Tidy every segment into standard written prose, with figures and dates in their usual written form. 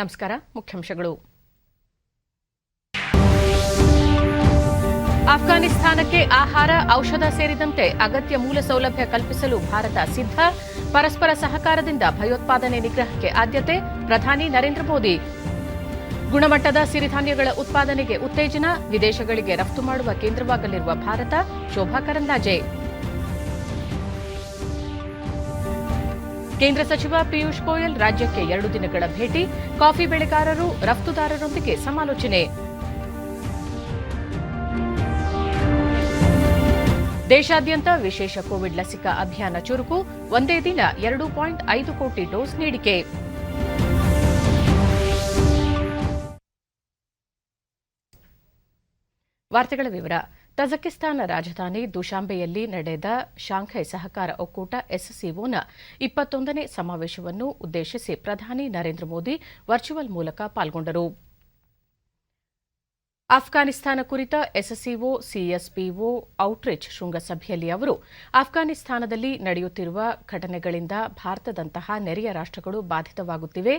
ನಮಸ್ಕಾರ. ಮುಖ್ಯಾಂಶಗಳು. ಅಫ್ಘಾನಿಸ್ತಾನಕ್ಕೆ ಆಹಾರ, ಔಷಧ ಸೇರಿದಂತೆ ಅಗತ್ಯ ಮೂಲ ಸೌಲಭ್ಯ ಕಲ್ಪಿಸಲು ಭಾರತ ಸಿದ್ಧ. ಪರಸ್ಪರ ಸಹಕಾರದಿಂದ ಭಯೋತ್ಪಾದನೆ ನಿಗ್ರಹಕ್ಕೆ ಆದ್ಯತೆ. ಪ್ರಧಾನಿ ನರೇಂದ್ರ ಮೋದಿ. ಗುಣಮಟ್ಟದ ಸಿರಿಧಾನ್ಯಗಳ ಉತ್ಪಾದನೆಗೆ ಉತ್ತೇಜನ. ವಿದೇಶಗಳಿಗೆ ರಫ್ತು ಮಾಡುವ ಕೇಂದ್ರವಾಗಲಿರುವ ಭಾರತ. ಶೋಭಾ ಕರಂದ್ಲಾಜೆ. ಕೇಂದ್ರ ಸಚಿವ ಪಿಯೂಷ್ ಗೋಯಲ್ ರಾಜ್ಯಕ್ಕೆ 2 ದಿನಗಳ ಭೇಟಿ. ಕಾಫಿ ಬೆಳೆಗಾರರು, ರಫ್ತುದಾರರೊಂದಿಗೆ ಸಮಾಲೋಚನೆ. ದೇಶಾದ್ಯಂತ ವಿಶೇಷ ಕೋವಿಡ್ ಲಸಿಕಾ ಅಭಿಯಾನ ಚುರುಕು. ಒಂದೇ ದಿನ 2.5 ಕೋಟಿ ಡೋಸ್ ನೀಡಿಕೆ. ವಾರ್ತೆಗಳ ವಿವರ. ತಜಕಿಸ್ತಾನ ರಾಜಧಾನಿ ದುಶಾಂಬೆಯಲ್ಲಿ ನಡೆದ ಶಾಂಘೈ ಸಹಕಾರ ಒಕ್ಕೂಟ ಎಸ್ಸಿಒನ 21ನೇ ಸಮಾವೇಶವನ್ನು ಉದ್ದೇಶಿಸಿ ಪ್ರಧಾನಿ ನರೇಂದ್ರ ಮೋದಿ ವರ್ಚುವಲ್ ಮೂಲಕ ಪಾಲ್ಗೊಂಡರು. ಅಫ್ಘಾನಿಸ್ತಾನ ಕುರಿತ ಎಸ್ಸಿಒ ಸಿಎಸ್ಪಿಒ ಔಟ್ರೀಚ್ ಶೃಂಗಸಭೆಯಲ್ಲಿ ಅವರು ಅಫ್ಘಾನಿಸ್ತಾನದಲ್ಲಿ ನಡೆಯುತ್ತಿರುವ ಘಟನೆಗಳಿಂದ ಭಾರತದಂತಹ ನೆರೆಯ ರಾಷ್ಟಗಳು ಬಾಧಿತವಾಗುತ್ತಿವೆ.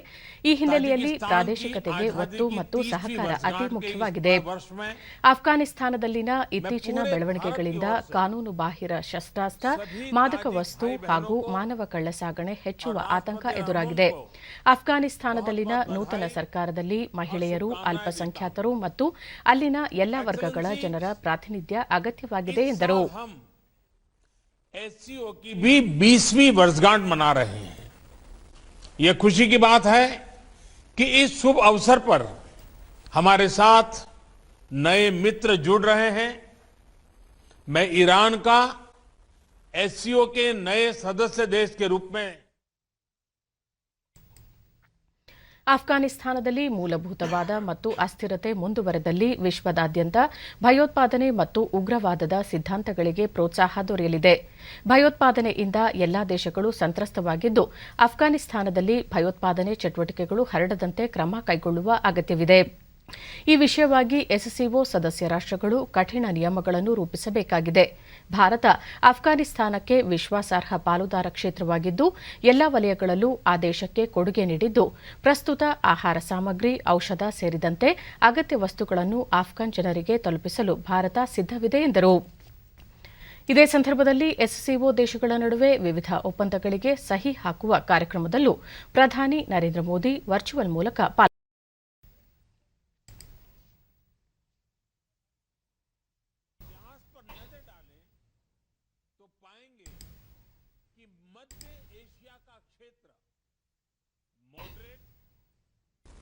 ಈ ಹಿನ್ನೆಲೆಯಲ್ಲಿ ಪ್ರಾದೇಶಿಕತೆಗೆ ಒತ್ತು ಮತ್ತು ಸಹಕಾರ ಅತಿ ಮುಖ್ಯವಾಗಿದೆ. ಅಫ್ಘಾನಿಸ್ತಾನದಲ್ಲಿನ ಇತ್ತೀಚಿನ ಬೆಳವಣಿಗೆಗಳಿಂದ ಕಾನೂನು ಬಾಹಿರ ಶಸ್ತ್ರಾಸ್ತ್ರ, ಮಾದಕ ವಸ್ತು ಹಾಗೂ ಮಾನವ ಕಳ್ಳಸಾಗಣೆ ಹೆಚ್ಚುವ ಆತಂಕ ಎದುರಾಗಿದೆ. ಅಫ್ಘಾನಿಸ್ತಾನದಲ್ಲಿನ ನೂತನ ಸರ್ಕಾರದಲ್ಲಿ ಮಹಿಳೆಯರು, ಅಲ್ಪಸಂಖ್ಯಾತರು ಮತ್ತು ಅಲ್ಲಿನ ಎಲ್ಲ ವರ್ಗಗಳ ಜನರ ಪ್ರಾತಿನಿಧ್ಯ ಅಗತ್ಯವಾಗಿದೆ ಎಂದರು. एससीओ की भी 20वीं वर्षगांठ मना रहे हैं. यह खुशी की बात है कि इस शुभ अवसर पर हमारे साथ नए मित्र जुड़ रहे हैं. मैं ईरान का एससीओ के नए सदस्य देश के रूप में ಅಫ್ಘಾನಿಸ್ತಾನದಲ್ಲಿ ಮೂಲಭೂತವಾದ ಮತ್ತು ಅಸ್ಥಿರತೆ ಮುಂದುವರೆದಲ್ಲಿ ವಿಶ್ವದಾದ್ಯಂತ ಭಯೋತ್ಪಾದನೆ ಮತ್ತು ಉಗ್ರವಾದದ ಸಿದ್ಧಾಂತಗಳಿಗೆ ಪ್ರೋತ್ಸಾಹ ದೊರೆಯಲಿದೆ. ಭಯೋತ್ಪಾದನೆಯಿಂದ ಎಲ್ಲಾ ದೇಶಗಳು ಸಂತ್ರಸ್ತವಾಗಿದ್ದು, ಅಫ್ಘಾನಿಸ್ತಾನದಲ್ಲಿ ಭಯೋತ್ಪಾದನೆ ಚಟುವಟಿಕೆಗಳು ಹರಡದಂತೆ ಕ್ರಮ ಕೈಗೊಳ್ಳುವ ಅಗತ್ಯವಿದೆ. ಈ ವಿಷಯವಾಗಿ ಎಸ್ಸಿಒ ಸದಸ್ಯ ರಾಷ್ಟಗಳು ಕಠಿಣ ನಿಯಮಗಳನ್ನು ರೂಪಿಸಬೇಕಾಗಿದೆ. ಭಾರತ ಅಫ್ಘಾನಿಸ್ತಾನಕ್ಕೆ ವಿಶ್ವಾಸಾರ್ಹ ಪಾಲುದಾರ ಕ್ಷೇತ್ರವಾಗಿದ್ದು, ಎಲ್ಲಾ ವಲಯಗಳಲ್ಲೂ ಆ ದೇಶಕ್ಕೆ ಕೊಡುಗೆ ನೀಡಿದ್ದು, ಪ್ರಸ್ತುತ ಆಹಾರ ಸಾಮಗ್ರಿ, ಔಷಧ ಸೇರಿದಂತೆ ಅಗತ್ಯ ವಸ್ತುಗಳನ್ನು ಅಫ್ಘಾನ್ ಜನರಿಗೆ ತಲುಪಿಸಲು ಭಾರತ ಸಿದ್ದವಿದೆ ಎಂದರು. ಇದೇ ಸಂದರ್ಭದಲ್ಲಿ ಎಸ್ಸಿಒ ದೇಶಗಳ ನಡುವೆ ವಿವಿಧ ಒಪ್ಪಂದಗಳಿಗೆ ಸಹಿ ಹಾಕುವ ಕಾರ್ಯಕ್ರಮದಲ್ಲೂ ಪ್ರಧಾನಿ ನರೇಂದ್ರ ಮೋದಿ ವರ್ಚುವಲ್ ಮೂಲಕ ಪಾಲ್ಗೊಂಡಿದ್ದರು.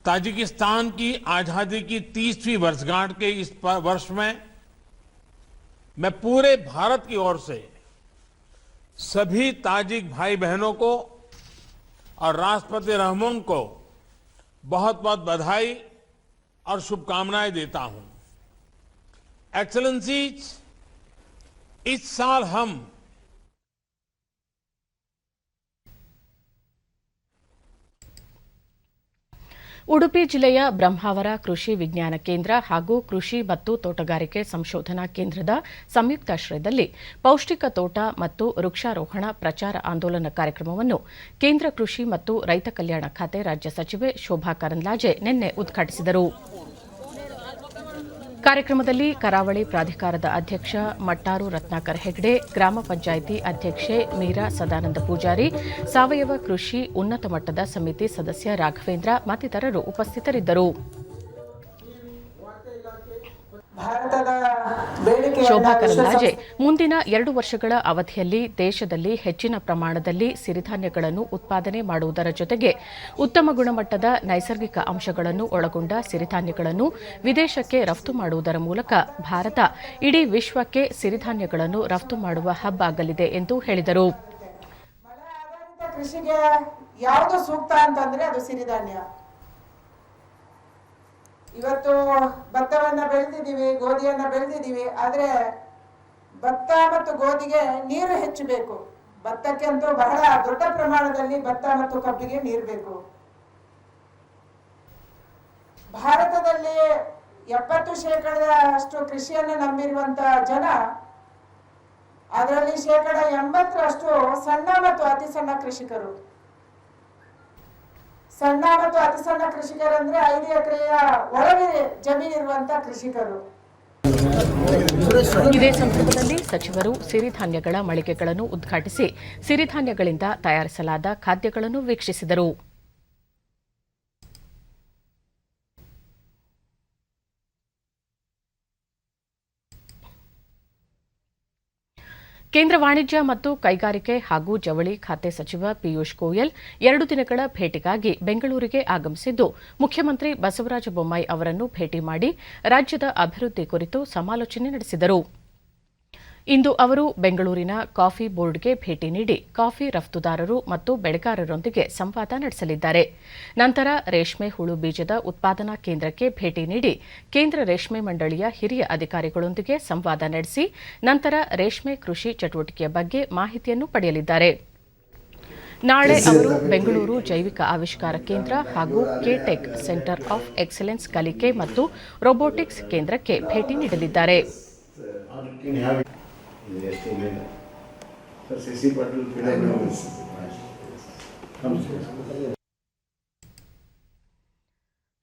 ताजिकिस्तान की आजादी की 30वीं वर्षगांठ के इस वर्ष में मैं पूरे भारत की ओर से सभी ताजिक भाई बहनों को और राष्ट्रपति रहमान को बहुत बहुत बधाई और शुभकामनाएं देता हूं. एक्सेलेंसीज, इस साल हम ಉಡುಪಿ ಜಿಲ್ಲೆಯ ಬ್ರಹ್ಮಾವರ ಕೃಷಿ ವಿಜ್ಞಾನ ಕೇಂದ್ರ ಹಾಗೂ ಕೃಷಿ ಮತ್ತು ತೋಟಗಾರಿಕೆ ಸಂಶೋಧನಾ ಕೇಂದ್ರದ ಸಂಯುಕ್ತಾಶ್ರಯದಲ್ಲಿ ಪೌಷ್ಟಿಕ ತೋಟ ಮತ್ತು ವೃಕ್ಷಾರೋಹಣ ಪ್ರಚಾರ ಆಂದೋಲನ ಕಾರ್ಯಕ್ರಮವನ್ನು ಕೇಂದ್ರ ಕೃಷಿ ಮತ್ತು ರೈತ ಕಲ್ಯಾಣ ಖಾತೆ ರಾಜ್ಯ ಸಚಿವೆ ಶೋಭಾ ಕರಂದ್ಲಾಜೆ ನಿನ್ನೆ ಉದ್ಘಾಟಿಸಿದರು. ಕಾರ್ಯಕ್ರಮದಲ್ಲಿ ಕರಾವಳಿ ಪ್ರಾಧಿಕಾರದ ಅಧ್ಯಕ್ಷ ಮಟ್ಟಾರು ರತ್ನಾಕರ್ ಹೆಗ್ಡೆ, ಗ್ರಾಮ ಪಂಚಾಯಿತಿ ಅಧ್ಯಕ್ಷೆ ಮೀರಾ ಸದಾನಂದ ಪೂಜಾರಿ, ಸಾವಯವ ಕೃಷಿ ಉನ್ನತ ಮಟ್ಟದ ಸಮಿತಿ ಸದಸ್ಯ ರಾಘವೇಂದ್ರ ಮತ್ತಿತರರು ಉಪಸ್ಥಿತರಿದ್ದರು. ಶೋಭಾ ಕರಂದ್ಲಾಜೆ ಮುಂದಿನ 2 ವರ್ಷಗಳ ಅವಧಿಯಲ್ಲಿ ದೇಶದಲ್ಲಿ ಹೆಚ್ಚಿನ ಪ್ರಮಾಣದಲ್ಲಿ ಸಿರಿಧಾನ್ಯಗಳನ್ನು ಉತ್ಪಾದನೆ ಮಾಡುವುದರ ಜೊತೆಗೆ ಉತ್ತಮ ಗುಣಮಟ್ಟದ ನೈಸರ್ಗಿಕ ಅಂಶಗಳನ್ನು ಒಳಗೊಂಡ ಸಿರಿಧಾನ್ಯಗಳನ್ನು ವಿದೇಶಕ್ಕೆ ರಫ್ತು ಮಾಡುವುದರ ಮೂಲಕ ಭಾರತ ಇಡೀ ವಿಶ್ವಕ್ಕೆ ಸಿರಿಧಾನ್ಯಗಳನ್ನು ರಫ್ತು ಮಾಡುವ ಹಬ್ ಆಗಲಿದೆ ಎಂದು ಹೇಳಿದರು. ಕೃಷಿಗೆ ಯಾವುದು ಸೂಕ್ತ ಅಂತಂದ್ರೆ ಅದು ಸಿರಿಧಾನ್ಯ. ಇವತ್ತು ಭತ್ತವನ್ನ ಬೆಳೆದಿದ್ದೀವಿ, ಗೋಧಿಯನ್ನ ಬೆಳೆದಿದ್ದೀವಿ, ಆದ್ರೆ ಭತ್ತ ಮತ್ತು ಗೋಧಿಗೆ ನೀರು ಹೆಚ್ಚು ಬೇಕು. ಭತ್ತಕ್ಕೆ ಅಂತೂ ಬಹಳ ದೊಡ್ಡ ಪ್ರಮಾಣದಲ್ಲಿ ಭತ್ತ ಮತ್ತು ಕಬ್ಬಿಗೆ ನೀರು ಬೇಕು. ಭಾರತದಲ್ಲಿ 70% ಕೃಷಿಯನ್ನು ನಂಬಿರುವಂತಹ ಜನ, ಅದರಲ್ಲಿ 80% ಸಣ್ಣ ಮತ್ತು ಅತಿ ಸಣ್ಣ ಕೃಷಿಕರು. ಸಣ್ಣ ಮತ್ತು ಅತಿ ಸಣ್ಣ ಕೃಷಿಕರಂದ್ರೆ 5 ಎಕರೆಯ ಒಳಗೆ ಜಮೀನಿರುವಂತ ಕೃಷಿಕರು. ಇದೇ ಸಂದರ್ಭದಲ್ಲಿ ಸಚಿವರು ಸಿರಿಧಾನ್ಯಗಳ ಮಳಿಗೆಗಳನ್ನು ಉದ್ಘಾಟಿಸಿ ಸಿರಿಧಾನ್ಯಗಳಿಂದ ತಯಾರಿಸಲಾದ ಖಾದ್ಯಗಳನ್ನು ವೀಕ್ಷಿಸಿದರು. ಕೇಂದ್ರ ವಾಣಿಜ್ಯ ಮತ್ತು ಕೈಗಾರಿಕೆ ಹಾಗೂ ಜವಳಿ ಖಾತೆ ಸಚಿವ ಪಿಯೂಷ್ ಗೋಯಲ್ 2 ದಿನಗಳ ಭೇಟಿಗಾಗಿ ಬೆಂಗಳೂರಿಗೆ ಆಗಮಿಸಿದ್ದು, ಮುಖ್ಯಮಂತ್ರಿ ಬಸವರಾಜ ಬೊಮ್ಮಾಯಿ ಅವರನ್ನು ಭೇಟಿ ಮಾಡಿ ರಾಜ್ಯದ ಅಭಿವೃದ್ಧಿ ಕುರಿತು ಸಮಾಲೋಚನೆ ನಡೆಸಿದರು. ಇಂದು ಅವರು ಬೆಂಗಳೂರಿನ ಕಾಫಿ ಬೋರ್ಡ್ಗೆ ಭೇಟಿ ನೀಡಿ ಕಾಫಿ ರಫ್ತುದಾರರು ಮತ್ತು ಬೆಳೆಗಾರರೊಂದಿಗೆ ಸಂವಾದ ನಡೆಸಲಿದ್ದಾರೆ. ನಂತರ ರೇಷ್ಮೆ ಹುಳು ಬೀಜದ ಉತ್ಪಾದನಾ ಕೇಂದ್ರಕ್ಕೆ ಭೇಟಿ ನೀಡಿ ಕೇಂದ್ರ ರೇಷ್ಮೆ ಮಂಡಳಿಯ ಹಿರಿಯ ಅಧಿಕಾರಿಗಳೊಂದಿಗೆ ಸಂವಾದ ನಡೆಸಿ ನಂತರ ರೇಷ್ಮೆ ಕೃಷಿ ಚಟುವಟಿಕೆಯ ಬಗ್ಗೆ ಮಾಹಿತಿಯನ್ನು ಪಡೆಯಲಿದ್ದಾರೆ. ನಾಳೆ ಅವರು ಬೆಂಗಳೂರು ಜೈವಿಕ ಆವಿಷ್ಕಾರ ಕೇಂದ್ರ ಹಾಗೂ ಕೆಟೆಕ್ ಸೆಂಟರ್ ಆಫ್ ಎಕ್ಸಲೆನ್ಸ್ ಕಲಿಕೆ ಮತ್ತು ರೊಬೋಟಿಕ್ಸ್ ಕೇಂದ್ರಕ್ಕೆ ಭೇಟಿ ನೀಡಲಿದ್ದಾರೆ.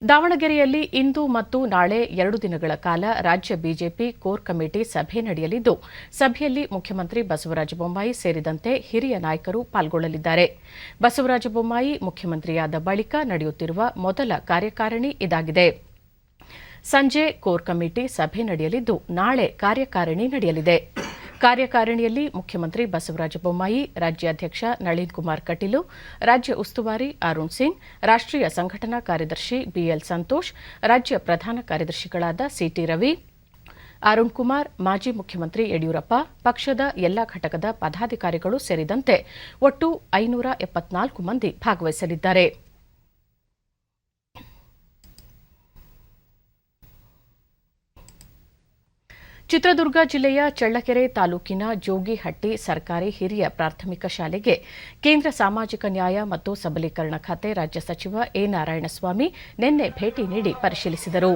ದಾವಣಗೆರೆಯಲ್ಲಿ ಇಂದು ಮತ್ತು ನಾಳೆ 2 ದಿನಗಳ ಕಾಲ ರಾಜ್ಯ ಬಿಜೆಪಿ ಕೋರ್ ಕಮಿಟಿ ಸಭೆ ನಡೆಯಲಿದ್ದು, ಸಭೆಯಲ್ಲಿ ಮುಖ್ಯಮಂತ್ರಿ ಬಸವರಾಜ ಬೊಮ್ಮಾಯಿ ಸೇರಿದಂತೆ ಹಿರಿಯ ನಾಯಕರು ಪಾಲ್ಗೊಳ್ಳಲಿದ್ದಾರೆ. ಬಸವರಾಜ ಬೊಮ್ಮಾಯಿ ಮುಖ್ಯಮಂತ್ರಿಯಾದ ಬಳಿಕ ನಡೆಯುತ್ತಿರುವ ಮೊದಲ ಕಾರ್ಯಕಾರಿಣಿ ಇದಾಗಿದೆ. ಸಂಜೆ ಕೋರ್ ಕಮಿಟಿ ಸಭೆ ನಡೆಯಲಿದ್ದು, ನಾಳೆ ಕಾರ್ಯಕಾರಿಣಿ ನಡೆಯಲಿದೆ. ಕಾರ್ಯಕಾರಿಣಿಯಲ್ಲಿ ಮುಖ್ಯಮಂತ್ರಿ ಬಸವರಾಜ ಬೊಮ್ಮಾಯಿ, ರಾಜ್ಯಾಧ್ಯಕ್ಷ ನಳಿನ್ ಕುಮಾರ್ ಕಟೀಲು, ರಾಜ್ಯ ಉಸ್ತುವಾರಿ ಅರುಣ್ ಸಿಂಗ್, ರಾಷ್ಟ್ರೀಯ ಸಂಘಟನಾ ಕಾರ್ಯದರ್ಶಿ ಬಿಎಲ್ ಸಂತೋಷ್, ರಾಜ್ಯ ಪ್ರಧಾನ ಕಾರ್ಯದರ್ಶಿಗಳಾದ ಸಿಟಿ ರವಿ, ಅರುಣ್ ಕುಮಾರ್, ಮಾಜಿ ಮುಖ್ಯಮಂತ್ರಿ ಯಡಿಯೂರಪ್ಪ, ಪಕ್ಷದ ಎಲ್ಲಾ ಘಟಕದ ಪದಾಧಿಕಾರಿಗಳು ಸೇರಿದಂತೆ ಒಟ್ಟು 574 ಮಂದಿ ಭಾಗವಹಿಸಲಿದ್ದಾರೆ. ಚಿತ್ರದುರ್ಗ ಜಿಲ್ಲೆಯ ಚಳ್ಳಕೆರೆ ತಾಲೂಕಿನ ಜೋಗಿಹಟ್ಟಿ ಸರ್ಕಾರಿ ಹಿರಿಯ ಪ್ರಾಥಮಿಕ ಶಾಲೆಗೆ ಕೇಂದ್ರ ಸಾಮಾಜಿಕ ನ್ಯಾಯ ಮತ್ತು ಸಬಲೀಕರಣ ಖಾತೆ ರಾಜ್ಯ ಸಚಿವ ಎ ನಾರಾಯಣಸ್ವಾಮಿ ನಿನ್ನೆ ಭೇಟಿ ನೀಡಿ ಪರಿಶೀಲಿಸಿದರು.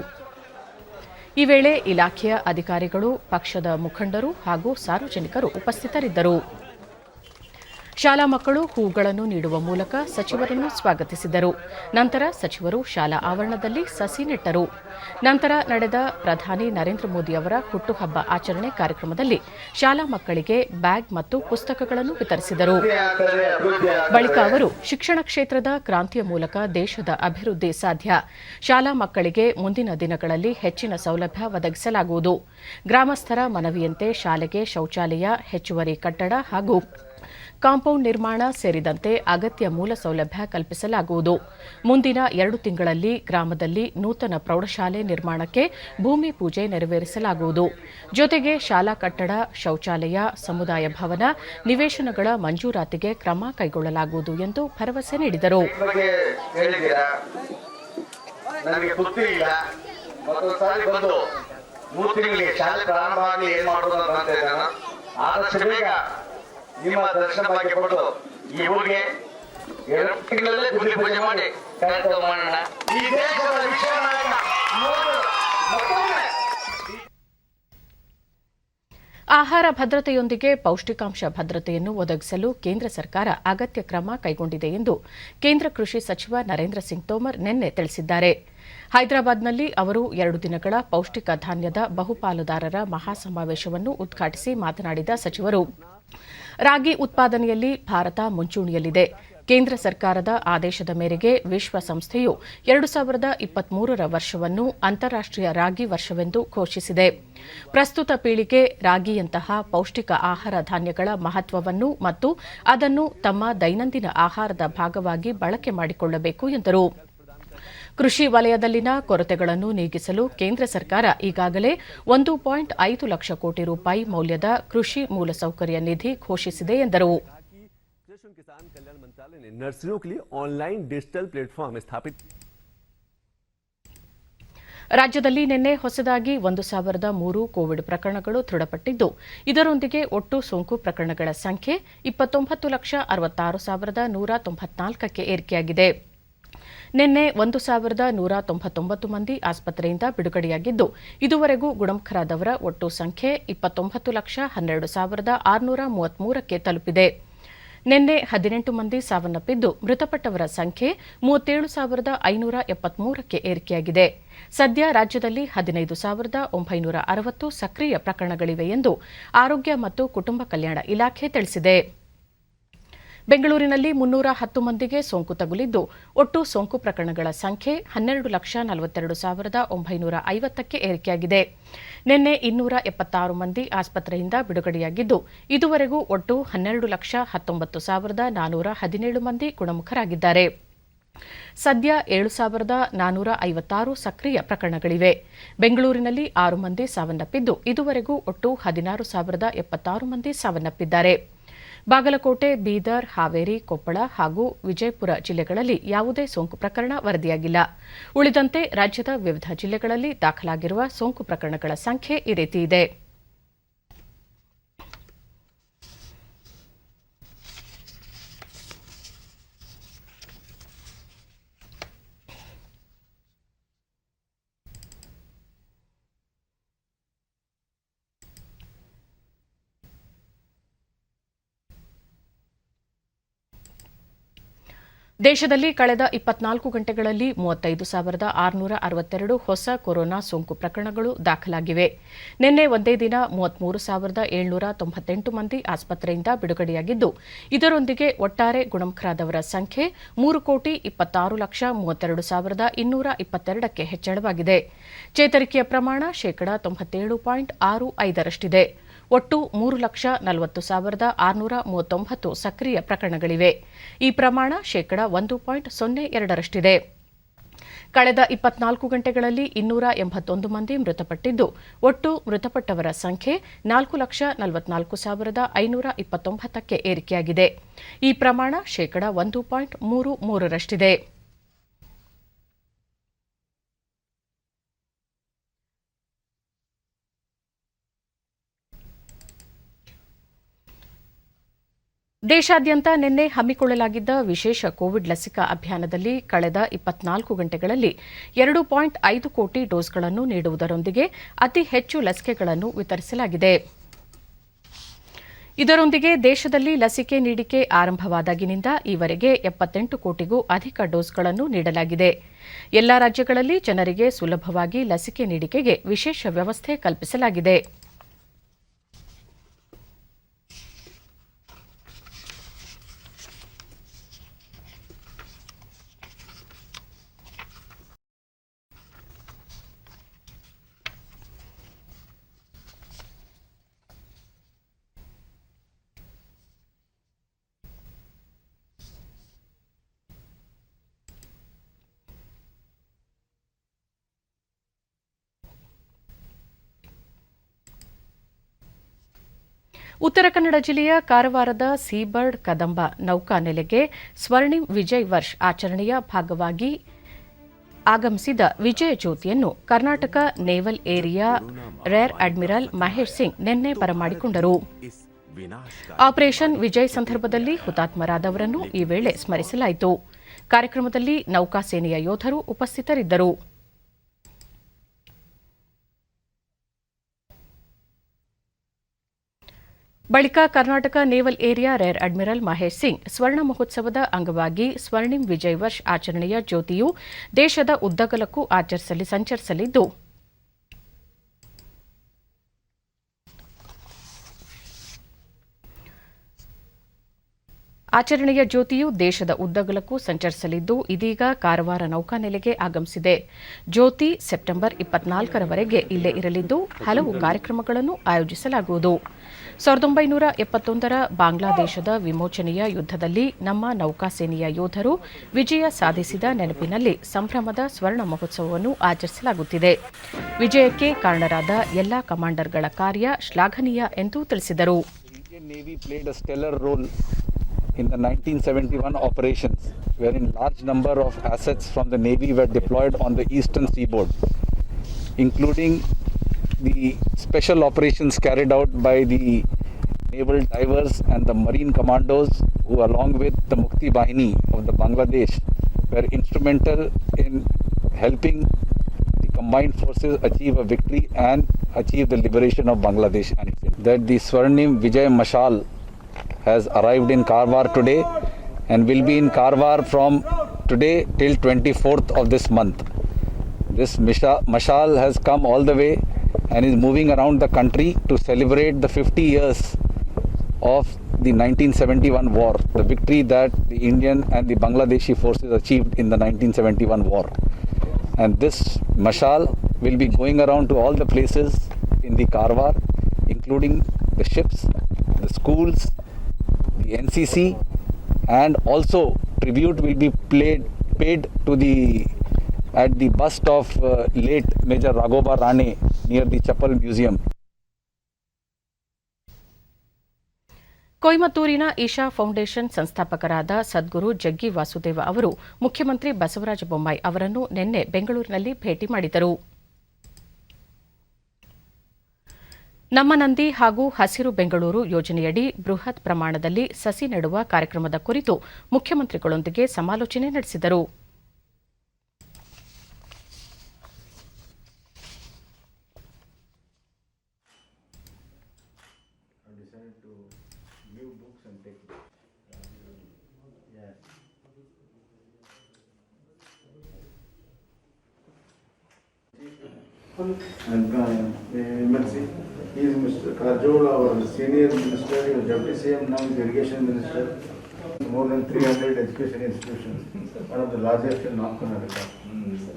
ಈ ವೇಳೆ ಇಲಾಖೆಯ ಅಧಿಕಾರಿಗಳು, ಪಕ್ಷದ ಮುಖಂಡರು ಹಾಗೂ ಸಾರ್ವಜನಿಕರು ಉಪಸ್ಥಿತರಿದ್ದರು. ಶಾಲಾ ಮಕ್ಕಳು ಹೂಗಳನ್ನು ನೀಡುವ ಮೂಲಕ ಸಚಿವರನ್ನು ಸ್ವಾಗತಿಸಿದರು. ನಂತರ ಸಚಿವರು ಶಾಲಾ ಆವರಣದಲ್ಲಿ ಸಸಿ ನೆಟ್ಟರು. ನಂತರ ನಡೆದ ಪ್ರಧಾನಿ ನರೇಂದ್ರ ಮೋದಿ ಅವರ ಹುಟ್ಟುಹಬ್ಬ ಆಚರಣೆ ಕಾರ್ಯಕ್ರಮದಲ್ಲಿ ಶಾಲಾ ಮಕ್ಕಳಿಗೆ ಬ್ಯಾಗ್ ಮತ್ತು ಪುಸ್ತಕಗಳನ್ನು ವಿತರಿಸಿದರು. ಬಳಿಕ ಅವರು ಶಿಕ್ಷಣ ಕ್ಷೇತ್ರದ ಕ್ರಾಂತಿಯ ಮೂಲಕ ದೇಶದ ಅಭಿವೃದ್ಧಿ ಸಾಧ್ಯ, ಶಾಲಾ ಮಕ್ಕಳಿಗೆ ಮುಂದಿನ ದಿನಗಳಲ್ಲಿ ಹೆಚ್ಚಿನ ಸೌಲಭ್ಯ ಒದಗಿಸಲಾಗುವುದು, ಗ್ರಾಮಸ್ಥರ ಮನವಿಯಂತೆ ಶಾಲೆಗೆ ಶೌಚಾಲಯ, ಹೆಚ್ಚುವರಿ ಕಟ್ಟಡ ಹಾಗೂ ಕಾಂಪೌಂಡ್ ನಿರ್ಮಾಣ ಸೇರಿದಂತೆ ಅಗತ್ಯ ಮೂಲ ಸೌಲಭ್ಯ ಕಲ್ಪಿಸಲಾಗುವುದು. ಮುಂದಿನ 2 ತಿಂಗಳಲ್ಲಿ ಗ್ರಾಮದಲ್ಲಿ ನೂತನ ಪ್ರೌಢಶಾಲೆ ನಿರ್ಮಾಣಕ್ಕೆ ಭೂಮಿ ಪೂಜೆ ನೆರವೇರಿಸಲಾಗುವುದು. ಜೊತೆಗೆ ಶಾಲಾ ಕಟ್ಟಡ, ಶೌಚಾಲಯ, ಸಮುದಾಯ ಭವನ, ನಿವೇಶನಗಳ ಮಂಜೂರಾತಿಗೆ ಕ್ರಮ ಕೈಗೊಳ್ಳಲಾಗುವುದು ಎಂದು ಭರವಸೆ ನೀಡಿದರು. ನಿಮ್ಮ ದರ್ಶನ ಭಾಗ್ಯ ಪಡೆದು ಈ ಊರಿಗೆ 2 ತಿಂಗಳಲ್ಲೇ ಗುಡಿ ಪೂಜೆ ಮಾಡಿ ಕಾರ್ಯಕ್ರಮ ಮಾಡೋಣ. ಈ ದೇಶದ ವಿಷಯ ನಾಯಕ ಆಹಾರ ಭದ್ರತೆಯೊಂದಿಗೆ ಪೌಷ್ಟಿಕಾಂಶ ಭದ್ರತೆಯನ್ನು ಒದಗಿಸಲು ಕೇಂದ್ರ ಸರ್ಕಾರ ಅಗತ್ಯ ಕ್ರಮ ಕೈಗೊಂಡಿದೆ ಎಂದು ಕೇಂದ್ರ ಕೃಷಿ ಸಚಿವ ನರೇಂದ್ರ ಸಿಂಗ್ ತೋಮರ್ ನಿನ್ನೆ ತಿಳಿಸಿದ್ದಾರೆ. ಹೈದರಾಬಾದ್ನಲ್ಲಿ ಅವರು 2 ದಿನಗಳ ಪೌಷ್ಟಿಕ ಧಾನ್ಯದ ಬಹುಪಾಲುದಾರರ ಮಹಾಸಮಾವೇಶವನ್ನು ಉದ್ಘಾಟಿಸಿ ಮಾತನಾಡಿದ ಸಚಿವರು, ರಾಗಿ ಉತ್ಪಾದನೆಯಲ್ಲಿ ಭಾರತ ಮುಂಚೂಣಿಯಲ್ಲಿದೆ. ಕೇಂದ್ರ ಸರ್ಕಾರದ ಆದೇಶದ ಮೇರೆಗೆ ವಿಶ್ವಸಂಸ್ಥೆಯು 2023ರ ವರ್ಷವನ್ನು ಅಂತಾರಾಷ್ಟೀಯ ರಾಗಿ ವರ್ಷವೆಂದು ಘೋಷಿಸಿದೆ. ಪ್ರಸ್ತುತ ಪೀಳಿಗೆ ರಾಗಿಯಂತಹ ಪೌಷ್ಟಿಕ ಆಹಾರ ಧಾನ್ಯಗಳ ಮಹತ್ವವನ್ನು ಮತ್ತು ಅದನ್ನು ತಮ್ಮ ದೈನಂದಿನ ಆಹಾರದ ಭಾಗವಾಗಿ ಬಳಕೆ ಮಾಡಿಕೊಳ್ಳಬೇಕು ಎಂದರು. ಕೃಷಿ ವಲಯದಲ್ಲಿನ ಕೊರತೆಗಳನ್ನು ನೀಗಿಸಲು ಕೇಂದ್ರ ಸರ್ಕಾರ ಈಗಾಗಲೇ 1.5 ಲಕ್ಷ ಕೋಟಿ ರೂಪಾಯಿ ಮೌಲ್ಯದ ಕೃಷಿ ಮೂಲಸೌಕರ್ಯ ನಿಧಿ ಘೋಷಿಸಿದೆ ಎಂದರು. ರಾಜ್ಯದಲ್ಲಿ ನಿನ್ನೆ ಹೊಸದಾಗಿ 1,003 ಕೋವಿಡ್ ಪ್ರಕರಣಗಳು ದೃಢಪಟ್ಟಿದ್ದು, ಇದರೊಂದಿಗೆ ಒಟ್ಟು ಸೋಂಕು ಪ್ರಕರಣಗಳ ಸಂಖ್ಯೆ 29,66,194ಕ್ಕೆ ಏರಿಕೆಯಾಗಿದೆ. ನಿನ್ನೆ 1,199 ಮಂದಿ ಆಸ್ಪತ್ರೆಯಿಂದ ಬಿಡುಗಡೆಯಾಗಿದ್ದು, ಇದುವರೆಗೂ ಗುಣಮುಖರಾದವರ ಒಟ್ಟು ಸಂಖ್ಯೆ 29,12,633ಕ್ಕೆ ತಲುಪಿದೆ. ನಿನ್ನೆ 18 ಮಂದಿ ಸಾವನ್ನಪ್ಪಿದ್ದು ಮೃತಪಟ್ಟವರ ಸಂಖ್ಯೆ 37,573ಕ್ಕೆ ಏರಿಕೆಯಾಗಿದೆ. ಸದ್ಯ ರಾಜ್ಯದಲ್ಲಿ 15,960 ಸಕ್ರಿಯ ಪ್ರಕರಣಗಳಿವೆ ಎಂದು ಆರೋಗ್ಯ ಮತ್ತು ಕುಟುಂಬ ಕಲ್ಯಾಣ ಇಲಾಖೆ ತಿಳಿಸಿದೆ. ಬೆಂಗಳೂರಿನಲ್ಲಿ 310 ಮಂದಿಗೆ ಸೋಂಕು ತಗುಲಿದ್ದು ಒಟ್ಟು ಸೋಂಕು ಪ್ರಕರಣಗಳ ಸಂಖ್ಯೆ 12,42,950ಕ್ಕೆ ಏರಿಕೆಯಾಗಿದೆ. ನಿನ್ನೆ 276 ಮಂದಿ ಆಸ್ಪತ್ರೆಯಿಂದ ಬಿಡುಗಡೆಯಾಗಿದ್ದು ಇದುವರೆಗೂ ಒಟ್ಟು 12,19,417 ಮಂದಿ ಗುಣಮುಖರಾಗಿದ್ದಾರೆ. ಸದ್ಯ 7,456 ಸಕ್ರಿಯ ಪ್ರಕರಣಗಳಿವೆ. ಬೆಂಗಳೂರಿನಲ್ಲಿ 6 ಮಂದಿ ಸಾವನ್ನಪ್ಪಿದ್ದು ಇದುವರೆಗೂ ಒಟ್ಟು 16,076 ಮಂದಿ ಸಾವನ್ನಪ್ಪಿದ್ದಾರೆ. ಬಾಗಲಕೋಟೆ, ಬೀದರ್, ಹಾವೇರಿ, ಕೊಪ್ಪಳ ಹಾಗೂ ವಿಜಯಪುರ ಜಿಲ್ಲೆಗಳಲ್ಲಿ ಯಾವುದೇ ಸೋಂಕು ಪ್ರಕರಣ ವರದಿಯಾಗಿಲ್ಲ. ಉಳಿದಂತೆ ರಾಜ್ಯದ ವಿವಿಧ ಜಿಲ್ಲೆಗಳಲ್ಲಿ ದಾಖಲಾಗಿರುವ ಸೋಂಕು ಪ್ರಕರಣಗಳ ಸಂಖ್ಯೆ ಈ ರೀತಿ ಇದೆ. ದೇಶದಲ್ಲಿ ಕಳೆದ 24 ಗಂಟೆಗಳಲ್ಲಿ 35,662 ಹೊಸ ಕೊರೋನಾ ಸೋಂಕು ಪ್ರಕರಣಗಳು ದಾಖಲಾಗಿವೆ. ನಿನ್ನೆ ಒಂದೇ ದಿನ 33,798 ಮಂದಿ ಆಸ್ಪತ್ರೆಯಿಂದ ಬಿಡುಗಡೆಯಾಗಿದ್ದು ಇದರೊಂದಿಗೆ ಒಟ್ಟಾರೆ ಗುಣಮುಖರಾದವರ ಸಂಖ್ಯೆ 3,26,32,222ಕ್ಕೆ ಹೆಚ್ಚಳವಾಗಿದೆ. ಚೇತರಿಕೆಯ ಪ್ರಮಾಣ ಶೇಕಡಾ 97.65ರಷ್ಟಿದೆ. ಒಟ್ಟು 3,40,639 ಸಕ್ರಿಯ ಪ್ರಕರಣಗಳಿವೆ. ಈ ಪ್ರಮಾಣ ಶೇಕಡಾ 1.02ರಷ್ಟಿದೆ. ಕಳೆದ 24 ಗಂಟೆಗಳಲ್ಲಿ 281 ಮಂದಿ ಮೃತಪಟ್ಟಿದ್ದು ಒಟ್ಟು ಮೃತಪಟ್ಟವರ ಸಂಖ್ಯೆ 4,44,529ಕ್ಕೆ ಏರಿಕೆಯಾಗಿದೆ. ಈ ಪ್ರಮಾಣ ಶೇಕಡಾ 1.33ರಷ್ಟಿದೆ. ದೇಶಾದ್ಯಂತ ನಿನ್ನೆ ಹಮ್ಮಿಕೊಳ್ಳಲಾಗಿದ್ದ ವಿಶೇಷ ಕೋವಿಡ್ ಲಸಿಕಾ ಅಭಿಯಾನದಲ್ಲಿ ಕಳೆದ 24 ಗಂಟೆಗಳಲ್ಲಿ 2.5 ಕೋಟಿ ಡೋಸ್ಗಳನ್ನು ನೀಡುವುದರೊಂದಿಗೆ ಅತಿ ಹೆಚ್ಚು ಲಸಿಕೆಗಳನ್ನು ವಿತರಿಸಲಾಗಿದೆ. ಇದರೊಂದಿಗೆ ದೇಶದಲ್ಲಿ ಲಸಿಕೆ ನೀಡಿಕೆ ಆರಂಭವಾದಾಗಿನಿಂದ ಈವರೆಗೆ 78 ಕೋಟಿಗೂ ಅಧಿಕ ಡೋಸ್ಗಳನ್ನು ನೀಡಲಾಗಿದೆ. ಎಲ್ಲಾ ರಾಜ್ಯಗಳಲ್ಲಿ ಜನರಿಗೆ ಸುಲಭವಾಗಿ ಲಸಿಕೆ ನೀಡಿಕೆಗೆ ವಿಶೇಷ ವ್ಯವಸ್ಥೆ ಕಲ್ಪಿಸಲಾಗಿದೆ. ಉತ್ತರ ಕನ್ನಡ ಜಿಲ್ಲೆಯ ಕಾರವಾರದ ಸೀಬರ್ಡ್ ಕದಂಬ ನೌಕಾನೆಲೆಗೆ ಸ್ವರ್ಣಿಮ್ ವಿಜಯ್ ವರ್ಷ್ ಆಚರಣೆಯ ಭಾಗವಾಗಿ ಆಗಮಿಸಿದ ವಿಜಯ ಜ್ಯೋತಿಯನ್ನು Karnataka naval area rear admiral Mahesh Singh ನಿನ್ನೆ ಬರಮಾಡಿಕೊಂಡರು. ಆಪರೇಷನ್ ವಿಜಯ್ ಸಂದರ್ಭದಲ್ಲಿ ಹುತಾತ್ಮರಾದವರನ್ನು ಈ ವೇಳೆ ಸ್ಮರಿಸಲಾಯಿತು. ಕಾರ್ಯಕ್ರಮದಲ್ಲಿ ನೌಕಾಸೇನೆಯ ಯೋಧರು ಉಪಸ್ಥಿತರಿದ್ದರು. ಬಳಿಕ Karnataka naval area rear admiral Mahesh Singh ಸ್ವರ್ಣ ಮಹೋತ್ಸವದ ಅಂಗವಾಗಿ ಸ್ವರ್ಣಿಮ್ ವಿಜಯ್ ವರ್ಷ್ ಆಚರಣೆಯ ಜ್ಯೋತಿಯು ದೇಶದ ಉದ್ದಗಲಕ್ಕೂ ಸಂಚರಿಸಲಿದ್ದು ಇದೀಗ ಕಾರವಾರ ನೌಕಾನೆಲೆಗೆ ಆಗಮಿಸಿದೆ. ಜ್ಯೋತಿ ಸೆಪ್ಟೆಂಬರ್ 24ರವರೆಗೆ ಇಲ್ಲೇ ಇರಲಿದ್ದು ಹಲವು ಕಾರ್ಯಕ್ರಮಗಳನ್ನು ಆಯೋಜಿಸಲಾಗುವುದು. 1971ರ ಬಾಂಗ್ಲಾದೇಶದ ವಿಮೋಚನೆಯ ಯುದ್ಧದಲ್ಲಿ ನಮ್ಮ ನೌಕಾಸೇನೆಯ ಯೋಧರು ವಿಜಯ ಸಾಧಿಸಿದ ನೆನಪಿನಲ್ಲಿ ಸಂಭ್ರಮದ ಸ್ವರ್ಣ ಮಹೋತ್ಸವವನ್ನು ಆಚರಿಸಲಾಗುತ್ತಿದೆ. ವಿಜಯಕ್ಕೆ ಕಾರಣರಾದ ಎಲ್ಲಾ ಕಮಾಂಡರ್ಗಳ ಕಾರ್ಯ ಶ್ಲಾಘನೀಯ ಎಂದು ತಿಳಿಸಿದರು. In the 1971 operations, wherein large number of assets from the Navy were deployed on the eastern seaboard, including the special operations carried out by the naval divers and the marine commandos, who along with the Mukti Bahini of the Bangladesh were instrumental in helping the combined forces achieve a victory and achieve the liberation of Bangladesh. That the Swarnim Vijay Mashal has arrived in Karwar today and will be in Karwar from today till 24th of this month. This Mashal has come all the way and is moving around the country to celebrate the 50 years of the 1971 war, the victory that the Indian and the Bangladeshi forces achieved in the 1971 war. And this Mashal will be going around to all the places in the Karwar, including the ships, the schools, the NCC, and also tribute will be paid to at the bust of late Major Raghoba Rane near the Chappal Museum. ಕೊಯಮತ್ತೂರಿನ Isha foundation ಸಂಸ್ಥಾಪಕರಾದ ಸದ್ಗುರು ಜಗ್ಗಿ ವಾಸುದೇವ ಅವರು ಮುಖ್ಯಮಂತ್ರಿ ಬಸವರಾಜ ಬೊಮ್ಮಾಯಿ ಅವರನ್ನು ನಿನ್ನೆ ಬೆಂಗಳೂರಿನಲ್ಲಿ ಭೇಟಿ ಮಾಡಿದರು. ನಮ್ಮ ನಂದಿ ಹಾಗೂ ಹಸಿರು ಬೆಂಗಳೂರು ಯೋಜನೆಯಡಿ ಬೃಹತ್ ಪ್ರಮಾಣದಲ್ಲಿ ಸಸಿ ನೆಡುವ ಕಾರ್ಯಕ್ರಮದ ಕುರಿತು ಮುಖ್ಯಮಂತ್ರಿಗಳೊಂದಿಗೆ ಸಮಾಲೋಚನೆ ನಡೆಸಿದರು. And MLC, he is Mr. Kajol, our senior minister, he was Deputy CM, now he is Irrigation Minister. More than 300 education institutions, one of the largest in North America,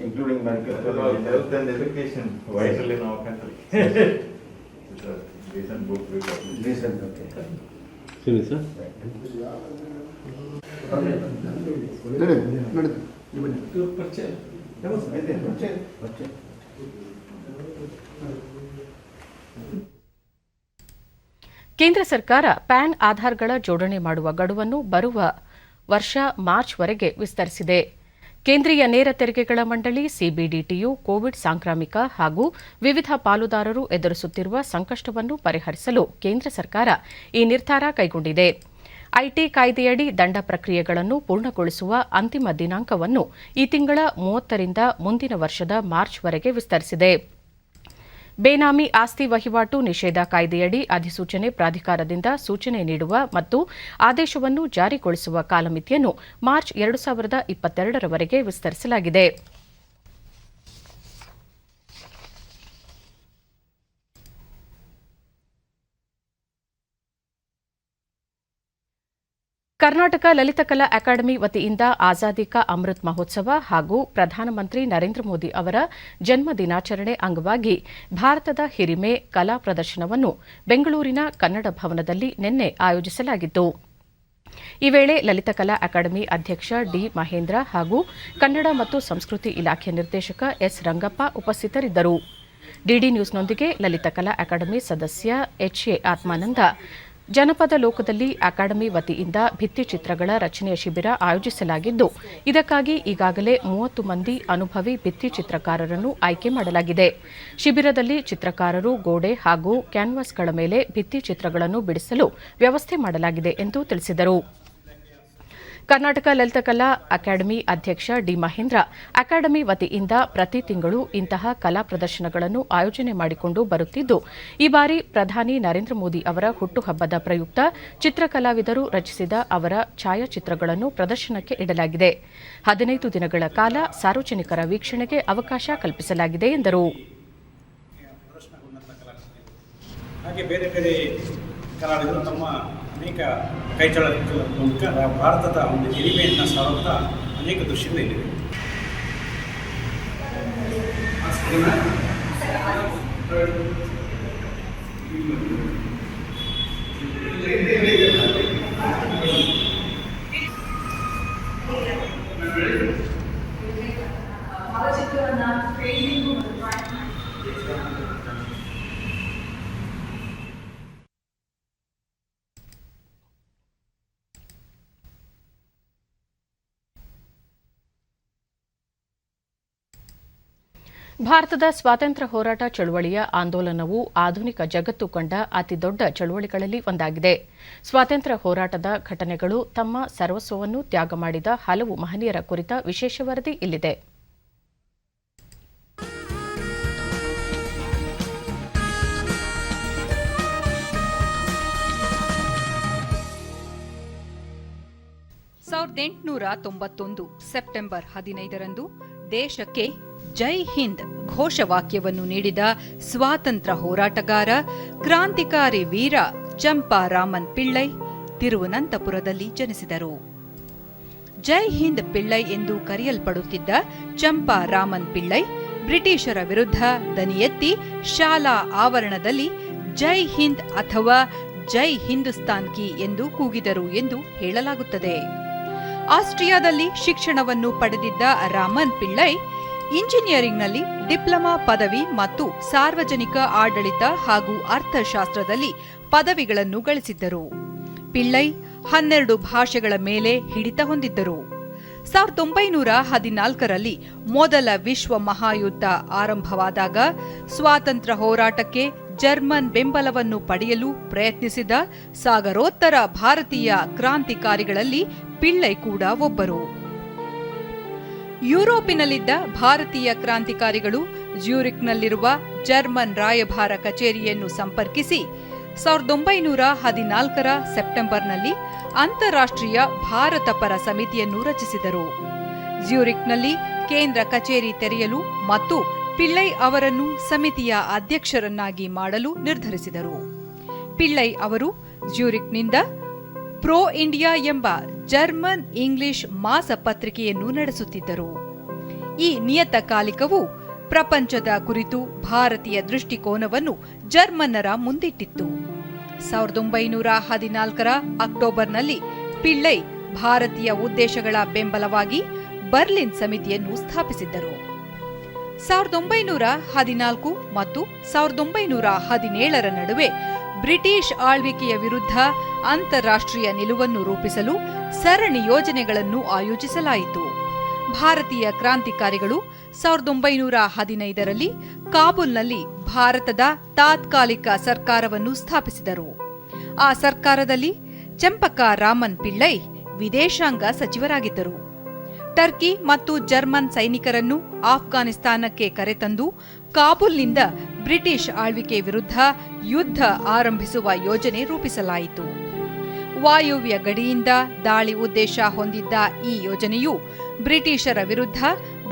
including medical college. Health and education, vital in our country. It's a decent book we got. Decent, okay. ಸರಿ sir. ಕೇಂದ್ರ ಸರ್ಕಾರ PAN ಆಧಾರ್ಗಳ ಜೋಡಣೆ ಮಾಡುವ ಗಡುವನ್ನು ಬರುವ ವರ್ಷ ಮಾರ್ಚ್ವರೆಗೆ ವಿಸ್ತರಿಸಿದೆ. ಕೇಂದ್ರೀಯ ನೇರ ತೆರಿಗೆಗಳ ಮಂಡಳಿ ಸಿಬಿಡಿಟಿಯು ಕೋವಿಡ್ ಸಾಂಕ್ರಾಮಿಕ ಹಾಗೂ ವಿವಿಧ ಪಾಲುದಾರರು ಎದುರಿಸುತ್ತಿರುವ ಸಂಕಷ್ಟವನ್ನು ಪರಿಹರಿಸಲು ಕೇಂದ್ರ ಸರ್ಕಾರ ಈ ನಿರ್ಧಾರ ಕೈಗೊಂಡಿದೆ. ಐಟಿ ಕಾಯ್ದೆಯಡಿ ದಂಡ ಪ್ರಕ್ರಿಯೆಗಳನ್ನು ಪೂರ್ಣಗೊಳಿಸುವ ಅಂತಿಮ ದಿನಾಂಕವನ್ನು ಈ ತಿಂಗಳ 30ರಿಂದ ಮುಂದಿನ ವರ್ಷದ ಮಾರ್ಚ್ವರೆಗೆ ವಿಸ್ತರಿಸಿದೆ. ಬೇನಾಮಿ ಆಸ್ತಿ ವಹಿವಾಟು ನಿಷೇಧ ಕಾಯ್ದೆಯಡಿ ಅಧಿಸೂಚನೆ ಪ್ರಾಧಿಕಾರದಿಂದ ಸೂಚನೆ ನೀಡುವ ಮತ್ತು ಆದೇಶವನ್ನು ಜಾರಿಗೊಳಿಸುವ ಕಾಲಮಿತಿಯನ್ನು ಮಾರ್ಚ್ 2022ರವರೆಗೆ ವಿಸ್ತರಿಸಲಾಗಿದೆ. ಕರ್ನಾಟಕ ಲಲಿತಕಲಾ ಅಕಾಡೆಮಿ ವತಿಯಿಂದ ಆಜಾದಿ ಕಾ ಅಮೃತ್ ಮಹೋತ್ಸವ ಹಾಗೂ ಪ್ರಧಾನಮಂತ್ರಿ ನರೇಂದ್ರ ಮೋದಿ ಅವರ ಜನ್ಮ ದಿನಾಚರಣೆ ಅಂಗವಾಗಿ ಭಾರತದ ಹಿರಿಮೆ ಕಲಾ ಪ್ರದರ್ಶನವನ್ನು ಬೆಂಗಳೂರಿನ ಕನ್ನಡ ಭವನದಲ್ಲಿ ನಿನ್ನೆ ಆಯೋಜಿಸಲಾಗಿತ್ತು. ಈ ವೇಳೆ ಲಲಿತಕಲಾ ಅಕಾಡೆಮಿ ಅಧ್ಯಕ್ಷ ಡಿ ಮಹೇಂದ್ರ ಹಾಗೂ ಕನ್ನಡ ಮತ್ತು ಸಂಸ್ಕೃತಿ ಇಲಾಖೆ ನಿರ್ದೇಶಕ ಎಸ್ ರಂಗಪ್ಪ ಉಪಸ್ಥಿತರಿದ್ದರು. ಡಿಡಿ ನ್ಯೂಸ್ನೊಂದಿಗೆ ಲಲಿತಕಲಾ ಅಕಾಡೆಮಿ ಸದಸ್ಯ ಎಚ್ಎ ಆತ್ಮಾನಂದ, ಜನಪದ ಲೋಕದಲ್ಲಿ ಅಕಾಡೆಮಿ ವತಿಯಿಂದ ಭಿತ್ತಿಚಿತ್ರಗಳ ರಚನೆಯ ಶಿಬಿರ ಆಯೋಜಿಸಲಾಗಿದ್ದು, ಇದಕ್ಕಾಗಿ ಈಗಾಗಲೇ 30 ಮಂದಿ ಅನುಭವಿ ಭಿತ್ತಿಚಿತ್ರಕಾರರನ್ನು ಆಯ್ಕೆ ಮಾಡಲಾಗಿದೆ. ಶಿಬಿರದಲ್ಲಿ ಚಿತ್ರಕಾರರು ಗೋಡೆ ಹಾಗೂ ಕ್ಯಾನ್ವಾಸ್ಗಳ ಮೇಲೆ ಭಿತ್ತಿಚಿತ್ರಗಳನ್ನು ಬಿಡಿಸಲು ವ್ಯವಸ್ಥೆ ಮಾಡಲಾಗಿದೆ ಎಂದು ತಿಳಿಸಿದರು. ಕರ್ನಾಟಕ ಲಲಿತಕಲಾ ಅಕಾಡೆಮಿ ಅಧ್ಯಕ್ಷ ಡಿ ಮಹೇಂದ್ರ, ಅಕಾಡೆಮಿ ವತಿಯಿಂದ ಪ್ರತಿ ತಿಂಗಳು ಇಂತಹ ಕಲಾ ಪ್ರದರ್ಶನಗಳನ್ನು ಆಯೋಜನೆ ಮಾಡಿಕೊಂಡು ಬರುತ್ತಿದ್ದು, ಈ ಬಾರಿ ಪ್ರಧಾನಿ ನರೇಂದ್ರ ಮೋದಿ ಅವರ ಹುಟ್ಟುಹಬ್ಬದ ಪ್ರಯುಕ್ತ ಚಿತ್ರಕಲಾವಿದರು ರಚಿಸಿದ ಅವರ ಛಾಯಾಚಿತ್ರಗಳನ್ನು ಪ್ರದರ್ಶನಕ್ಕೆ ಇಡಲಾಗಿದೆ. 15 ದಿನಗಳ ಕಾಲ ಸಾರ್ವಜನಿಕರ ವೀಕ್ಷಣೆಗೆ ಅವಕಾಶ ಕಲ್ಪಿಸಲಾಗಿದೆ ಎಂದರು. ಹಾಗೆ ಬೇರೆ ಬೇರೆ ಕಲಾವಿದರು ತಮ್ಮ ಅನೇಕ ಕೈಚಳಕಗಳ ಮೂಲಕ ಭಾರತದ ಒಂದು ಹಿರಿಮೆಯನ್ನು ಸಾರುತ್ತಾ ಅನೇಕ ದೃಶ್ಯಗಳಿವೆ. ಭಾರತದ ಸ್ವಾತಂತ್ರ್ಯ ಹೋರಾಟ ಚಳವಳಿಯ ಆಂದೋಲನವು ಆಧುನಿಕ ಜಗತ್ತು ಕಂಡ ಅತಿದೊಡ್ಡ ಚಳವಳಿಗಳಲ್ಲಿ ಒಂದಾಗಿದೆ. ಸ್ವಾತಂತ್ರ್ಯ ಹೋರಾಟದ ಘಟನೆಗಳು ತಮ್ಮ ಸರ್ವಸ್ವವನ್ನು ತ್ಯಾಗ ಮಾಡಿದ ಹಲವು ಮಹನೀಯರ ಕುರಿತ ವಿಶೇಷ ವರದಿ ಇಲ್ಲಿದೆ. 1891 ಸೆಪ್ಟೆಂಬರ್ 15ರಂದು ದೇಶಕ್ಕೆ ಜೈ ಹಿಂದ್ ಘೋಷವಾಕ್ಯವನ್ನು ನೀಡಿದ ಸ್ವಾತಂತ್ರ್ಯ ಹೋರಾಟಗಾರ ಕ್ರಾಂತಿಕಾರಿ ವೀರ ಚಂಪಾರಾಮನ್ ಪಿಳ್ಳೈ ತಿರುವನಂತಪುರದಲ್ಲಿ ಜನಿಸಿದರು. ಜೈ ಹಿಂದ್ ಪಿಳ್ಳೈ ಎಂದು ಕರೆಯಲ್ಪಡುತ್ತಿದ್ದ ಚಂಪಾರಾಮನ್ ಪಿಳ್ಳೈ ಬ್ರಿಟಿಷರ ವಿರುದ್ಧ ದನಿ ಎತ್ತಿ ಶಾಲಾ ಆವರಣದಲ್ಲಿ ಜೈ ಹಿಂದ್ ಅಥವಾ ಜೈ ಹಿಂದೂಸ್ತಾನ್ ಕಿ ಎಂದು ಕೂಗಿದರು ಎಂದು ಹೇಳಲಾಗುತ್ತದೆ. ಆಸ್ಟ್ರಿಯಾದಲ್ಲಿ ಶಿಕ್ಷಣವನ್ನು ಪಡೆದಿದ್ದ ರಾಮನ್ ಪಿಳ್ಳೈ ಇಂಜಿನಿಯರಿಂಗ್ನಲ್ಲಿ ಡಿಪ್ಲೊಮಾ ಪದವಿ ಮತ್ತು ಸಾರ್ವಜನಿಕ ಆಡಳಿತ ಹಾಗೂ ಅರ್ಥಶಾಸ್ತ್ರದಲ್ಲಿ ಪದವಿಗಳನ್ನು ಗಳಿಸಿದ್ದರು. ಪಿಳ್ಳೈ 12 ಭಾಷೆಗಳ ಮೇಲೆ ಹಿಡಿತ ಹೊಂದಿದ್ದರು. 1914ರಲ್ಲಿ ಮೊದಲ ವಿಶ್ವ ಮಹಾಯುದ್ಧ ಆರಂಭವಾದಾಗ ಸ್ವಾತಂತ್ರ್ಯ ಹೋರಾಟಕ್ಕೆ ಜರ್ಮನ್ ಬೆಂಬಲವನ್ನು ಪಡೆಯಲು ಪ್ರಯತ್ನಿಸಿದ ಸಾಗರೋತ್ತರ ಭಾರತೀಯ ಕ್ರಾಂತಿಕಾರಿಗಳಲ್ಲಿ ಪಿಳ್ಳೈ ಕೂಡ ಒಬ್ಬರು. ಯುರೋಪಿನಲ್ಲಿದ್ದ ಭಾರತೀಯ ಕ್ರಾಂತಿಕಾರಿಗಳು ಜ್ಯೂರಿಕ್ನಲ್ಲಿರುವ ಜರ್ಮನ್ ರಾಯಭಾರ ಕಚೇರಿಯನ್ನು ಸಂಪರ್ಕಿಸಿ 1914ರ ಸೆಪ್ಟೆಂಬರ್ನಲ್ಲಿ ಅಂತಾರಾಷ್ಟ್ರೀಯ ಭಾರತ ಪರ ಸಮಿತಿಯನ್ನು ರಚಿಸಿದರು. ಜ್ಯೂರಿಕ್ನಲ್ಲಿ ಕೇಂದ್ರ ಕಚೇರಿ ತೆರೆಯಲು ಮತ್ತು ಪಿಳ್ಳೈ ಅವರನ್ನು ಸಮಿತಿಯ ಅಧ್ಯಕ್ಷರನ್ನಾಗಿ ಮಾಡಲು ನಿರ್ಧರಿಸಿದರು. ಪಿಳ್ಳೈ ಅವರು ಜ್ಯೂರಿಕ್ನಿಂದ ಪ್ರೋ ಇಂಡಿಯಾ ಎಂಬ ಜರ್ಮನ್ ಇಂಗ್ಲಿಷ್ ಮಾಸಪತ್ರಿಕೆಯನ್ನು ನಡೆಸುತ್ತಿದ್ದರು. ಈ ನಿಯತಕಾಲಿಕವು ಪ್ರಪಂಚದ ಕುರಿತು ಭಾರತೀಯ ದೃಷ್ಟಿಕೋನವನ್ನು ಜರ್ಮನ್ನರ ಮುಂದಿಟ್ಟಿತ್ತು. 1914ರ ಅಕ್ಟೋಬರ್ನಲ್ಲಿ ಪಿಳ್ಳೈ ಭಾರತೀಯ ಉದ್ದೇಶಗಳ ಬೆಂಬಲವಾಗಿ ಬರ್ಲಿನ್ ಸಮಿತಿಯನ್ನು ಸ್ಥಾಪಿಸಿದ್ದರು. 1914 ಮತ್ತು 1917ರ ನಡುವೆ ಬ್ರಿಟಿಷ್ ಆಳ್ವಿಕೆಯ ವಿರುದ್ಧ ಅಂತಾರಾಷ್ಟ್ರೀಯ ನಿಲುವನ್ನು ರೂಪಿಸಲು ಸರಣಿ ಯೋಜನೆಗಳನ್ನು ಆಯೋಜಿಸಲಾಯಿತು. ಭಾರತೀಯ ಕ್ರಾಂತಿಕಾರಿಗಳು 1915ರಲ್ಲಿ ಕಾಬೂಲ್ನಲ್ಲಿ ಭಾರತದ ತಾತ್ಕಾಲಿಕ ಸರ್ಕಾರವನ್ನು ಸ್ಥಾಪಿಸಿದರು. ಆ ಸರ್ಕಾರದಲ್ಲಿ ಚಂಪಕಾರಾಮನ್ ಪಿಳ್ಳೈ ವಿದೇಶಾಂಗ ಸಚಿವರಾಗಿದ್ದರು. ಟರ್ಕಿ ಮತ್ತು ಜರ್ಮನ್ ಸೈನಿಕರನ್ನು ಆಫ್ಘಾನಿಸ್ತಾನಕ್ಕೆ ಕರೆತಂದು ಕಾಬೂಲ್ನಿಂದ ಬ್ರಿಟಿಷ್ ಆಳ್ವಿಕೆ ವಿರುದ್ಧ ಯುದ್ಧ ಆರಂಭಿಸುವ ಯೋಜನೆ ರೂಪಿಸಲಾಯಿತು. ವಾಯುವ್ಯ ಗಡಿಯಿಂದ ದಾಳಿ ಉದ್ದೇಶ ಹೊಂದಿದ್ದ ಈ ಯೋಜನೆಯು ಬ್ರಿಟಿಷರ ವಿರುದ್ಧ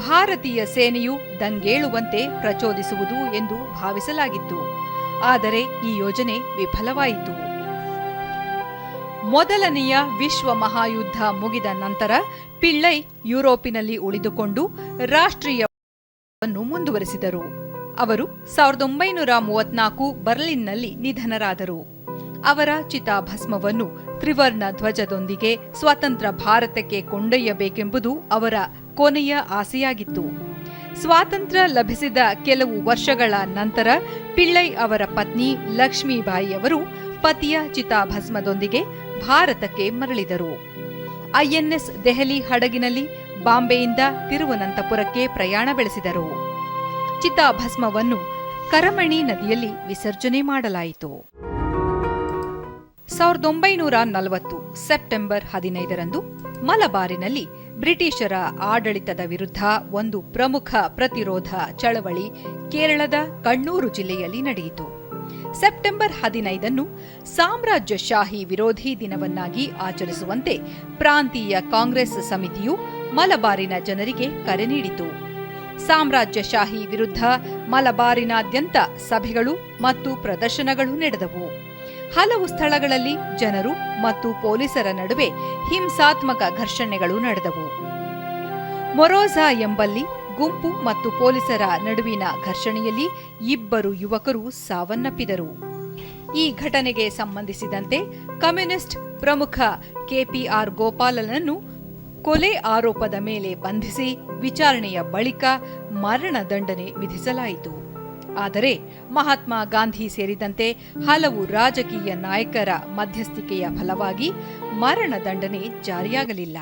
ಭಾರತೀಯ ಸೇನೆಯು ದಂಗೇಳುವಂತೆ ಪ್ರಚೋದಿಸುವುದು ಎಂದು ಭಾವಿಸಲಾಗಿತ್ತು. ಆದರೆ ಈ ಯೋಜನೆ ವಿಫಲವಾಯಿತು. ಮೊದಲನೆಯ ವಿಶ್ವ ಮಹಾಯುದ್ಧ ಮುಗಿದ ನಂತರ ಪಿಳ್ಳೈ ಯುರೋಪಿನಲ್ಲಿ ಉಳಿದುಕೊಂಡು ರಾಷ್ಟ್ರೀಯವನ್ನು ಮುಂದುವರೆಸಿದರು. ಅವರು 1934 ಬರ್ಲಿನ್ನಲ್ಲಿ ನಿಧನರಾದರು. ಅವರ ಚಿತಾಭಸ್ಮವನ್ನು ತ್ರಿವರ್ಣ ಧ್ವಜದೊಂದಿಗೆ ಸ್ವತಂತ್ರ ಭಾರತಕ್ಕೆ ಕೊಂಡೊಯ್ಯಬೇಕೆಂಬುದು ಅವರ ಕೊನೆಯ ಆಸೆಯಾಗಿತ್ತು. ಸ್ವಾತಂತ್ರ್ಯ ಲಭಿಸಿದ ಕೆಲವು ವರ್ಷಗಳ ನಂತರ ಪಿಳ್ಳೈ ಅವರ ಪತ್ನಿ ಲಕ್ಷ್ಮೀಬಾಯಿಯವರು ಪತಿಯ ಚಿತಾಭಸ್ಮದೊಂದಿಗೆ ಭಾರತಕ್ಕೆ ಮರಳಿದರು. ಐಎನ್ಎಸ್ ದೆಹಲಿ ಹಡಗಿನಲ್ಲಿ ಬಾಂಬೆಯಿಂದ ತಿರುವನಂತಪುರಕ್ಕೆ ಪ್ರಯಾಣ ಬೆಳೆಸಿದರು. ಚಿತಾಭಸ್ಮವನ್ನು ಕರಮಣಿ ನದಿಯಲ್ಲಿ ವಿಸರ್ಜನೆ ಮಾಡಲಾಯಿತು. 1940 ಸೆಪ್ಟೆಂಬರ್ 15ರಂದು ಮಲಬಾರಿನಲ್ಲಿ ಬ್ರಿಟಿಷರ ಆಡಳಿತದ ವಿರುದ್ಧ ಒಂದು ಪ್ರಮುಖ ಪ್ರತಿರೋಧ ಚಳವಳಿ ಕೇರಳದ ಕಣ್ಣೂರು ಜಿಲ್ಲೆಯಲ್ಲಿ ನಡೆಯಿತು. ಸೆಪ್ಟೆಂಬರ್ 15ನ್ನು ಸಾಮ್ರಾಜ್ಯಶಾಹಿ ವಿರೋಧಿ ದಿನವನ್ನಾಗಿ ಆಚರಿಸುವಂತೆ ಪ್ರಾಂತೀಯ ಕಾಂಗ್ರೆಸ್ ಸಮಿತಿಯು ಮಲಬಾರಿನ ಜನರಿಗೆ ಕರೆ ನೀಡಿತು. ಸಾಮ್ರಾಜ್ಯಶಾಹಿ ವಿರುದ್ಧ ಮಲಬಾರಿನಾದ್ಯಂತ ಸಭೆಗಳು ಮತ್ತು ಪ್ರದರ್ಶನಗಳು ನಡೆದವು. ಹಲವು ಸ್ಥಳಗಳಲ್ಲಿ ಜನರು ಮತ್ತು ಪೊಲೀಸರ ನಡುವೆ ಹಿಂಸಾತ್ಮಕ ಘರ್ಷಣೆಗಳು ನಡೆದವು. ಮೊರೋಜಾ ಎಂಬಲ್ಲಿ ಗುಂಪು ಮತ್ತು ಪೊಲೀಸರ ನಡುವಿನ ಘರ್ಷಣೆಯಲ್ಲಿ 2 ಯುವಕರು ಸಾವನ್ನಪ್ಪಿದರು. ಈ ಘಟನೆಗೆ ಸಂಬಂಧಿಸಿದಂತೆ ಕಮ್ಯುನಿಸ್ಟ್ ಪ್ರಮುಖ ಕೆಪಿಆರ್ ಗೋಪಾಲನನ್ನು ಕೊಲೆ ಆರೋಪದ ಮೇಲೆ ಬಂಧಿಸಿ ವಿಚಾರಣೆಯ ಬಳಿಕ ಮರಣದಂಡನೆ ವಿಧಿಸಲಾಯಿತು. ಆದರೆ ಮಹಾತ್ಮ ಗಾಂಧಿ ಸೇರಿದಂತೆ ಹಲವು ರಾಜಕೀಯ ನಾಯಕರ ಮಧ್ಯಸ್ಥಿಕೆಯ ಫಲವಾಗಿ ಮರಣದಂಡನೆ ಜಾರಿಯಾಗಲಿಲ್ಲ.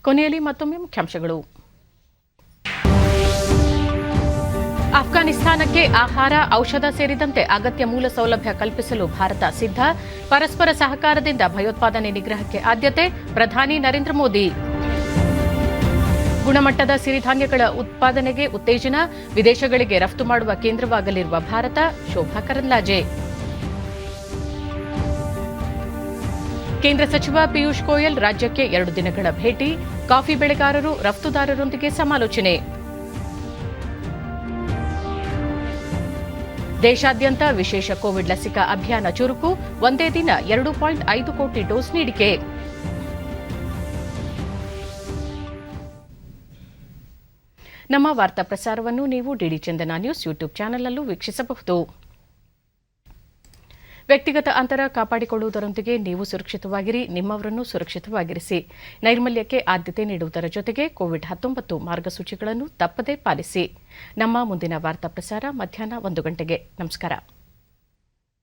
ಕೊನೆಯಲ್ಲಿ ಮತ್ತೊಮ್ಮೆ ಮುಖ್ಯಾಂಶಗಳು. ಅಫ್ಘಾನಿಸ್ತಾನಕ್ಕೆ ಆಹಾರ, ಔಷಧ ಸೇರಿದಂತೆ ಅಗತ್ಯ ಮೂಲ ಸೌಲಭ್ಯ ಕಲ್ಪಿಸಲು ಭಾರತ ಸಿದ್ಧ. ಪರಸ್ಪರ ಸಹಕಾರದಿಂದ ಭಯೋತ್ಪಾದನೆ ನಿಗ್ರಹಕ್ಕೆ ಆದ್ಯತೆ. ಪ್ರಧಾನಿ ನರೇಂದ್ರ ಮೋದಿ. ಗುಣಮಟ್ಟದ ಸಿರಿಧಾನ್ಯಗಳ ಉತ್ಪಾದನೆಗೆ ಉತ್ತೇಜನ, ವಿದೇಶಗಳಿಗೆ ರಫ್ತು ಮಾಡುವ ಕೇಂದ್ರವಾಗಲಿರುವ ಭಾರತ, ಶೋಭಾ ಕರಂದ್ಲಾಜೆ. ಕೇಂದ್ರ ಸಚಿವ ಪಿಯೂಷ್ ಗೋಯಲ್ ರಾಜ್ಯಕ್ಕೆ 2 ದಿನಗಳ ಭೇಟಿ, ಕಾಫಿ ಬೆಳೆಗಾರರು, ರಫ್ತುದಾರರೊಂದಿಗೆ ಸಮಾಲೋಚನೆ. ದೇಶಾದ್ಯಂತ ವಿಶೇಷ ಕೋವಿಡ್ ಲಸಿಕಾ ಅಭಿಯಾನ ಚುರುಕು, ಒಂದೇ ದಿನ 2.5 ಕೋಟಿ ಡೋಸ್ ನೀಡಿಕೆ. ನಮ್ಮ ವಾರ್ತಾ ಪ್ರಸಾರವನ್ನು ನೀವು ಡಿಡಿ ಚಂದನ ನ್ಯೂಸ್ ಯೂಟ್ಯೂಬ್ ಚಾನೆಲ್ನಲ್ಲೂ ವೀಕ್ಷಿಸಬಹುದು. ವ್ಯಕ್ತಿಗತ ಅಂತರ ಕಾಪಾಡಿಕೊಳ್ಳುವುದರೊಂದಿಗೆ ನೀವು ಸುರಕ್ಷಿತವಾಗಿರಿ, ನಿಮ್ಮವರನ್ನು ಸುರಕ್ಷಿತವಾಗಿರಿಸಿ. ನೈರ್ಮಲ್ಯಕ್ಕೆ ಆದ್ಯತೆ ನೀಡುವುದರ ಜೊತೆಗೆ ಕೋವಿಡ್-19 ಮಾರ್ಗಸೂಚಿಗಳನ್ನು ತಪ್ಪದೇ ಪಾಲಿಸಿ. ನಮ್ಮ ಮುಂದಿನ ವಾರ್ತಾ ಪ್ರಸಾರ ಮಧ್ಯಾಹ್ನ 1 ಗಂಟೆಗೆ. ನಮಸ್ಕಾರ.